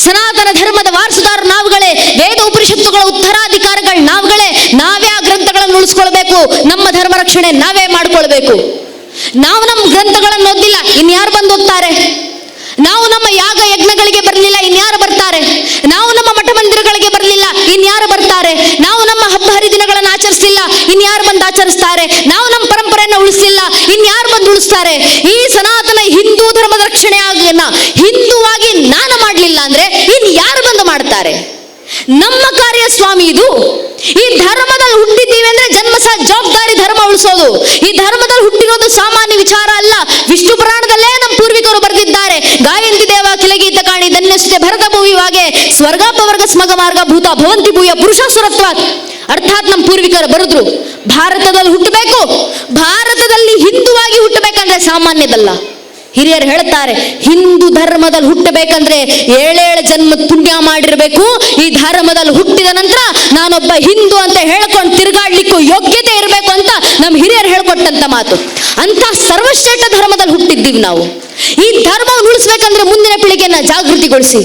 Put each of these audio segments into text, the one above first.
ಸನಾತನ ಧರ್ಮದ ವಾರಸುದಾರ ನಾವುಗಳೇ, ವೇದ ಉಪನಿಷತ್ತುಗಳ ಉತ್ತರಾಧಿಕಾರಿಗಳು ನಾವುಗಳೇ. ನಾವೇ ಆ ಗ್ರಂಥಗಳನ್ನು ಉಳಿಸ್ಕೊಳ್ಬೇಕು, ನಮ್ಮ ಧರ್ಮ ರಕ್ಷಣೆ ನಾವೇ ಮಾಡ್ಕೊಳ್ಬೇಕು. ನಾವು ನಮ್ಮ ಗ್ರಂಥಗಳನ್ನು ಓದಿಲ್ಲ, ಇನ್ಯಾರು ಬಂದು ಓದ್ತಾರೆ? ನಾವು ನಮ್ಮ ಯಾಗ ಯಜ್ಞಗಳಿಗೆ ಬರಲಿಲ್ಲ, ಇನ್ಯಾರು ಬರ್ತಾರೆ? ನಾವು ನಮ್ಮ ಮಠ ಮಂದಿರಗಳಿಗೆ ಬರಲಿಲ್ಲ, ಇನ್ಯಾರು ಬರ್ತಾರೆ? ನಾವು ನಮ್ಮ ಹಬ್ಬ ಹರಿದಿನಗಳನ್ನು ಆಚರಿಸಲಿಲ್ಲ, ಇನ್ಯಾರು ಬಂದು ಆಚರಿಸ್ತಾರೆ? ನಾವು ನಮ್ಮ ಪರಂಪರೆಯನ್ನು ಉಳಿಸಲಿಲ್ಲ, ಇನ್ಯಾರು ಬಂದು ಉಳಿಸ್ತಾರೆ? ಈ ಸನಾತನ ಹಿಂದೂ ಧರ್ಮದ ರಕ್ಷಣೆ ಆಗನ್ನ ಹಿಂದುವಾಗಿ ನಾನು ಮಾಡಲಿಲ್ಲ ಅಂದ್ರೆ ಇನ್ಯಾರು ಬಂದು ಮಾಡ್ತಾರೆ? ನಮ್ಮ ಕಾರ್ಯ ಸ್ವಾಮಿ ಇದು. ಈ ಧರ್ಮದಲ್ಲಿ ಹುಟ್ಟಿದ್ದೀವಿ ಅಂದ್ರೆ ಜನ್ಮಸಹ ಜವಾಬ್ದಾರಿ ಧರ್ಮ ಉಳಿಸೋದು. ಈ ಧರ್ಮದಲ್ಲಿ ಹುಟ್ಟಿರೋದು ಸಾಮಾನ್ಯ ವಿಚಾರ ಅಲ್ಲ. ವಿಷ್ಣು ಪುರಾಣದಲ್ಲೇ ನಮ್ಮ ಪೂರ್ವಿಕರು ಬರೆದಿದ್ದಾರೆ. ಗಾಯಂತಿ ದೇವ ಕಿಲಗೀತ ಕಾಣಿ ಧನ್ಯಸ್ತೆ ಭರತ ಭೂವಿವಾಗೆ ಸ್ವರ್ಗಾಪವರ್ಗ ಸ್ಮಗ ಮಾರ್ಗ ಭೂತ ಭವಂತಿ ಭೂಯ ಪುರುಷಾಸುರತ್ವ. ಅರ್ಥಾತ್ ನಮ್ಮ ಪೂರ್ವಿಕರು ಬರೆದ್ರು, ಭಾರತದಲ್ಲಿ ಹುಟ್ಟಬೇಕು, ಭಾರತದಲ್ಲಿ ಹಿಂದುವಾಗಿ ಹುಟ್ಟಬೇಕಂದ್ರೆ ಸಾಮಾನ್ಯದಲ್ಲ. ಹಿರಿಯರು ಹೇಳ್ತಾರೆ, ಹಿಂದೂ ಧರ್ಮದಲ್ಲಿ ಹುಟ್ಟಬೇಕಂದ್ರೆ 7 ಜನ್ಮ ಪುಣ್ಯ ಮಾಡಿರ್ಬೇಕು. ಈ ಧರ್ಮದಲ್ಲಿ ಹುಟ್ಟಿದ ನಂತರ ನಾನೊಬ್ಬ ಹಿಂದೂ ಅಂತ ಹೇಳ್ಕೊಂಡು ತಿರುಗಾಡ್ಲಿಕ್ಕೂ ಯೋಗ್ಯತೆ ಇರಬೇಕು ಅಂತ ನಮ್ಮ ಹಿರಿಯರು ಹೇಳ್ಕೊಟ್ಟಂತ ಮಾತು. ಅಂತ ಸರ್ವಶ್ರೇಷ್ಠ ಧರ್ಮದಲ್ಲಿ ಹುಟ್ಟಿದ್ದೀವಿ ನಾವು. ಈ ಧರ್ಮವನ್ನು ಉಳಿಸ್ಬೇಕಂದ್ರೆ ಮುಂದಿನ ಪೀಳಿಗೆಯನ್ನ ಜಾಗೃತಿಗೊಳಿಸಿ,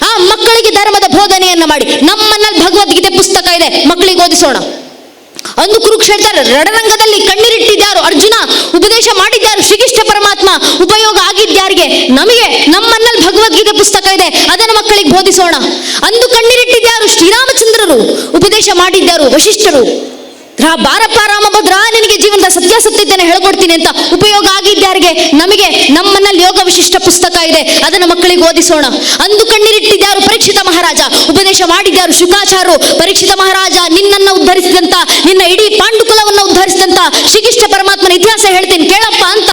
ಆ ಮಕ್ಕಳಿಗೆ ಧರ್ಮದ ಬೋಧನೆಯನ್ನ ಮಾಡಿ. ನಮ್ಮನ್ನಲ್ಲಿ ಭಗವದ್ಗೀತೆ ಪುಸ್ತಕ ಇದೆ, ಮಕ್ಕಳಿಗೆ ಓದಿಸೋಣ. ಅಂದು ಕುರುಕ್ಷೇತ್ರ ರಣರಂಗದಲ್ಲಿ ಕಣ್ಣೀರಿಟ್ಟಿದ್ಯಾರು? ಅರ್ಜುನ. ಉಪದೇಶ ಮಾಡಿದ್ಯಾರು? ಶ್ರೀಕೃಷ್ಣ ಪರಮಾತ್ಮ. ಉಪಯೋಗ ಆಗಿದ್ಯಾರಿಗೆ? ನಮಗೆ. ನಮ್ಮನ್ನಲ್ಲಿ ಭಗವದ್ಗೀತೆ ಪುಸ್ತಕ ಇದೆ, ಅದನ್ನು ಮಕ್ಕಳಿಗೆ ಬೋಧಿಸೋಣ. ಅಂದು ಕಣ್ಣೀರಿಟ್ಟಿದ್ಯಾರು? ಶ್ರೀರಾಮಚಂದ್ರರು. ಉಪದೇಶ ಮಾಡಿದ್ಯಾರು? ವಶಿಷ್ಠರು. ಬಾರಪ್ಪ ರಾಮಭದ್ರ, ನಿನಗೆ ಜೀವನದ ಸತ್ಯಾಸತ್ಯತೆಯನ್ನು ಹೇಳ್ಕೊಡ್ತೀನಿ ಅಂತ ಉಪಯೋಗ ಆಗಿದ್ಯಾರಿಗೆ? ನಮಗೆ. ನಮ್ಮನ್ನಲ್ಲಿ ಯೋಗ ವಿಶಿಷ್ಟ ಪುಸ್ತಕ ಇದೆ, ಅದನ್ನು ಮಕ್ಕಳಿಗೆ ಓದಿಸೋಣ. ಅಂದು ಕಣ್ಣೀರಿಟ್ಟಿದ್ಯಾರು? ಪರೀಕ್ಷಿತ ಮಹಾರಾಜ. ಉಪದೇಶ ಮಾಡಿದ್ಯಾರು? ಶುಕಾಚಾರ್ಯರು. ಪರೀಕ್ಷಿತ ಮಹಾರಾಜ ನಿನ್ನನ್ನು ಉದ್ಧರಿಸಿದಂತ, ನಿನ್ನ ಇಡೀ ಪಾಂಡುಕುಲವನ್ನು ಉದ್ಧರಿಸಿದಂತ ಶ್ರೀಕೃಷ್ಣ ಪರಮಾತ್ಮನ ಇತಿಹಾಸ ಹೇಳ್ತೀನಿ ಕೇಳಪ್ಪ ಅಂತ